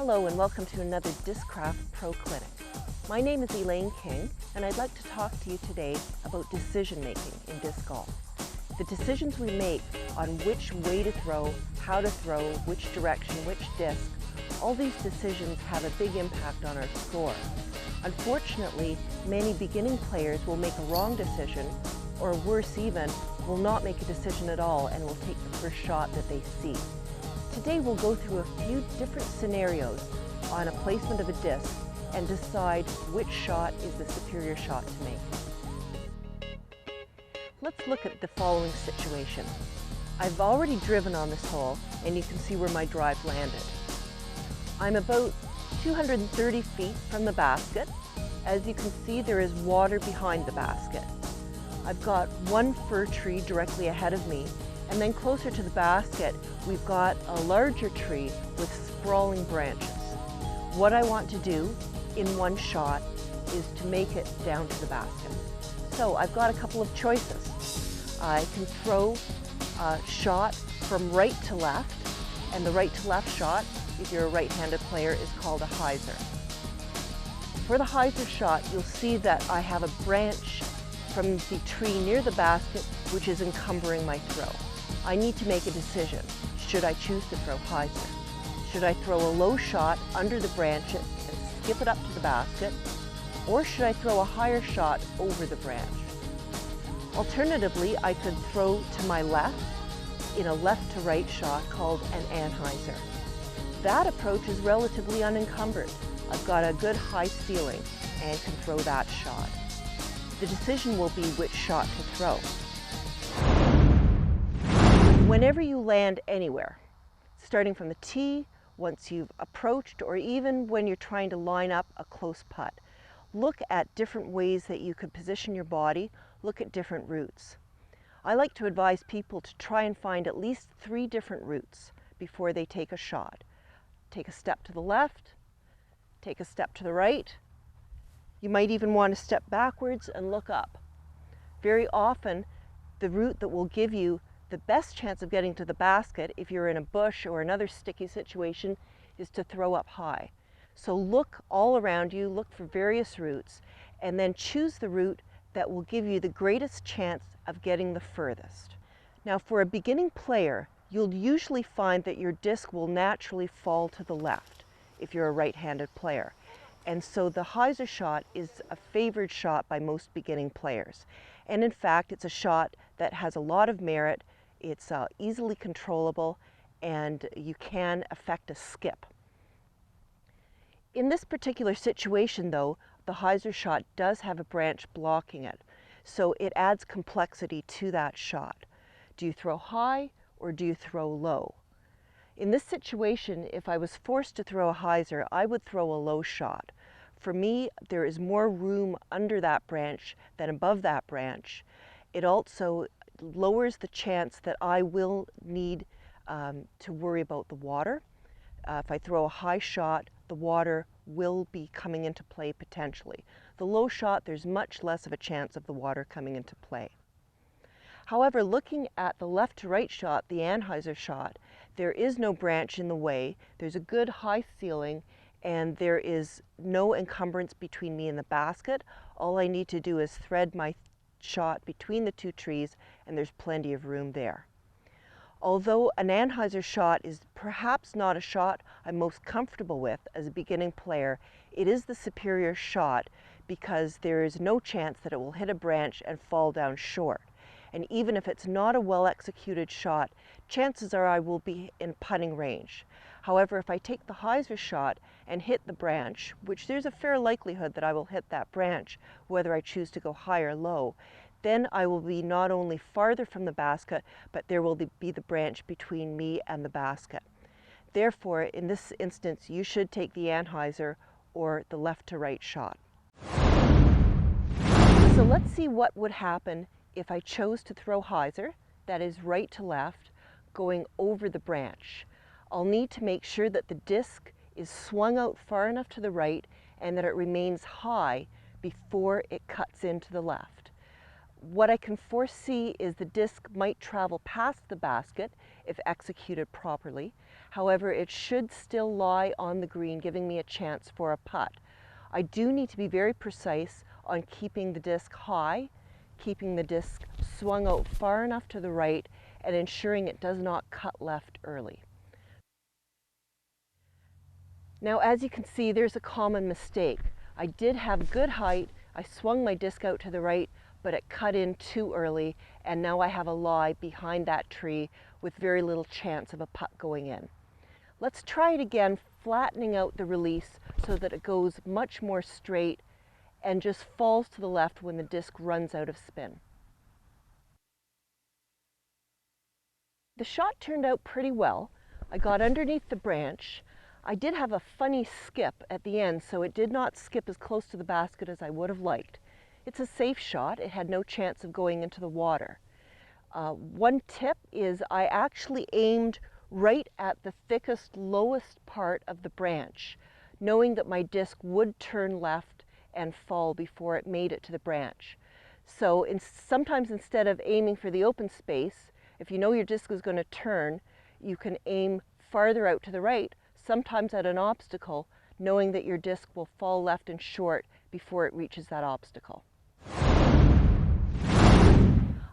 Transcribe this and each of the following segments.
Hello and welcome to another Discraft Pro Clinic. My name is Elaine King and I'd like to talk to you today about decision making in disc golf. The decisions we make on which way to throw, how to throw, which direction, which disc, all these decisions have a big impact on our score. Unfortunately, many beginning players will make a wrong decision, or worse even, will not make a decision at all and will take the first shot that they see. Today we'll go through a few different scenarios on a placement of a disc and decide which shot is the superior shot to make. Let's look at the following situation. I've already driven on this hole and you can see where my drive landed. I'm about 230 feet from the basket. As you can see, there is water behind the basket. I've got one fir tree directly ahead of me, and then closer to the basket, we've got a larger tree with sprawling branches. What I want to do in one shot is to make it down to the basket. So I've got a couple of choices. I can throw a shot from right to left, and the right to left shot, if you're a right-handed player, is called a Hyzer. For the Hyzer shot, you'll see that I have a branch from the tree near the basket which is encumbering my throw. I need to make a decision. Should I choose to throw Hyzer? Should I throw a low shot under the branches and skip it up to the basket? Or should I throw a higher shot over the branch? Alternatively, I could throw to my left in a left to right shot called an Anhyzer. That approach is relatively unencumbered. I've got a good high ceiling and can throw that shot. The decision will be which shot to throw. Whenever you land anywhere, starting from the tee, once you've approached, or even when you're trying to line up a close putt, look at different ways that you could position your body, look at different routes. I like to advise people to try and find at least 3 different routes before they take a shot. Take a step to the left, take a step to the right. You might even want to step backwards and look up. Very often, the route that will give you the best chance of getting to the basket, if you're in a bush or another sticky situation, is to throw up high. So look all around you, look for various routes, and then choose the route that will give you the greatest chance of getting the furthest. Now, for a beginning player, you'll usually find that your disc will naturally fall to the left if you're a right-handed player. And so the Hyzer shot is a favored shot by most beginning players. And in fact, it's a shot that has a lot of merit. It's easily controllable, and you can affect a skip. In this particular situation, though, the Hyzer shot does have a branch blocking it, so it adds complexity to that shot. Do you throw high or do you throw low? In this situation, if I was forced to throw a Hyzer, I would throw a low shot. For me, there is more room under that branch than above that branch. It also lowers the chance that I will need to worry about the water. If I throw a high shot, the water will be coming into play potentially. The low shot, there's much less of a chance of the water coming into play. However, looking at the left to right shot, the Anheuser shot, there is no branch in the way, there's a good high ceiling, and there is no encumbrance between me and the basket. All I need to do is thread my shot between the 2 trees, and there's plenty of room there. Although an Anheuser shot is perhaps not a shot I'm most comfortable with as a beginning player, it is the superior shot because there is no chance that it will hit a branch and fall down short. And even if it's not a well-executed shot, chances are I will be in putting range. However, if I take the Hyzer shot and hit the branch, which there's a fair likelihood that I will hit that branch, whether I choose to go high or low, then I will be not only farther from the basket, but there will be the branch between me and the basket. Therefore, in this instance, you should take the Anheuser or the left to right shot. So let's see what would happen if I chose to throw Hyzer, that is right to left, going over the branch. I'll need to make sure that the disc is swung out far enough to the right and that it remains high before it cuts into the left. What I can foresee is the disc might travel past the basket if executed properly. However, it should still lie on the green, giving me a chance for a putt. I do need to be very precise on keeping the disc high, keeping the disc swung out far enough to the right, and ensuring it does not cut left early. Now, as you can see, there's a common mistake. I did have good height, I swung my disc out to the right, but it cut in too early, and now I have a lie behind that tree with very little chance of a putt going in. Let's try it again, flattening out the release so that it goes much more straight and just falls to the left when the disc runs out of spin. The shot turned out pretty well. I got underneath the branch. I did have a funny skip at the end, so it did not skip as close to the basket as I would have liked. It's a safe shot. It had no chance of going into the water. One tip is I actually aimed right at the thickest, lowest part of the branch, knowing that my disc would turn left and fall before it made it to the branch. So sometimes instead of aiming for the open space, if you know your disc is going to turn, you can aim farther out to the right, sometimes at an obstacle, knowing that your disc will fall left and short before it reaches that obstacle.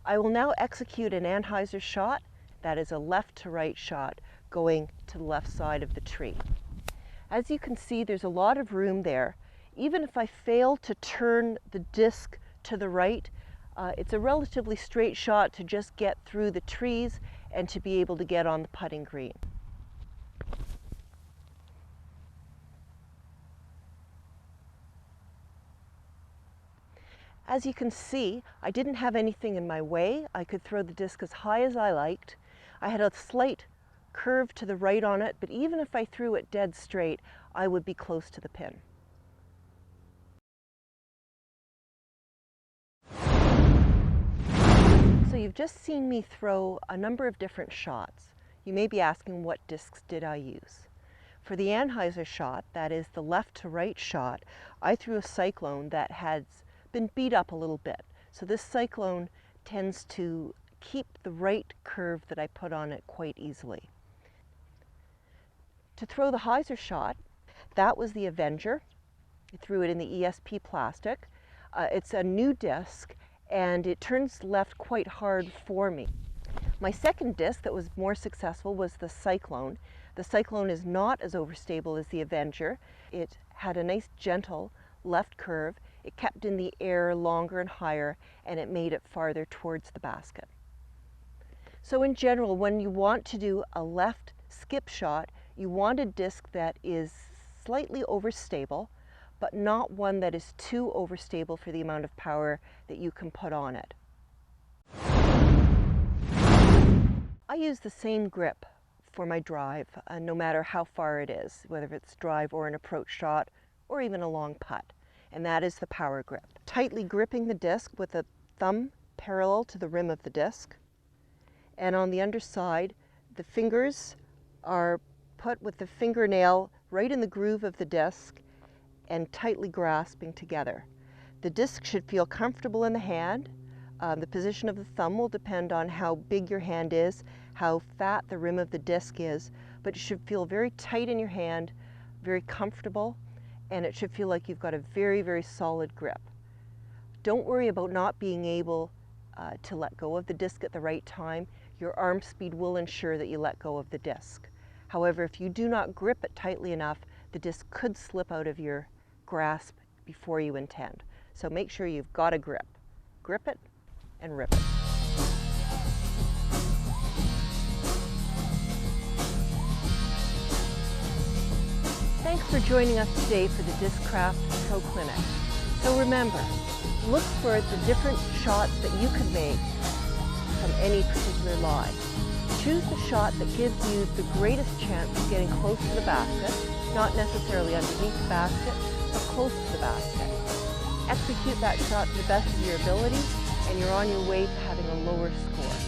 I will now execute an Anheuser shot. That is a left to right shot going to the left side of the tree. As you can see, there's a lot of room there. Even if I fail to turn the disc to the right, it's a relatively straight shot to just get through the trees and to be able to get on the putting green. As you can see, I didn't have anything in my way. I could throw the disc as high as I liked. I had a slight curve to the right on it, but even if I threw it dead straight, I would be close to the pin. So you've just seen me throw a number of different shots. You may be asking, what discs did I use? For the Anhyzer shot, that is the left to right shot, I threw a cyclone that has been beat up a little bit. So this cyclone tends to keep the right curve that I put on it quite easily. To throw the Hyzer shot, that was the Avenger. I threw it in the ESP plastic. It's a new disc and it turns left quite hard for me. My second disc that was more successful was the Cyclone. The Cyclone is not as overstable as the Avenger. It had a nice gentle left curve. It kept in the air longer and higher, and it made it farther towards the basket. So in general, when you want to do a left skip shot, you want a disc that is slightly overstable, but not one that is too overstable for the amount of power that you can put on it. I use the same grip for my drive, no matter how far it is, whether it's drive or an approach shot, or even a long putt. And that is the power grip. Tightly gripping the disc with a thumb parallel to the rim of the disc. And on the underside, the fingers are put with the fingernail right in the groove of the disc and tightly grasping together. The disc should feel comfortable in the hand. The position of the thumb will depend on how big your hand is, how fat the rim of the disc is, but it should feel very tight in your hand, very comfortable, and it should feel like you've got a very, very solid grip. Don't worry about not being able to let go of the disc at the right time. Your arm speed will ensure that you let go of the disc. However, if you do not grip it tightly enough, the disc could slip out of your grasp before you intend. So make sure you've got a grip. Grip it and rip it. Thanks for joining us today for the Discraft Pro Clinic. So remember, look for the different shots that you could make from any particular lie. Choose the shot that gives you the greatest chance of getting close to the basket, not necessarily underneath the basket, but close to the basket. Execute that shot to the best of your ability, and you're on your way to having a lower score.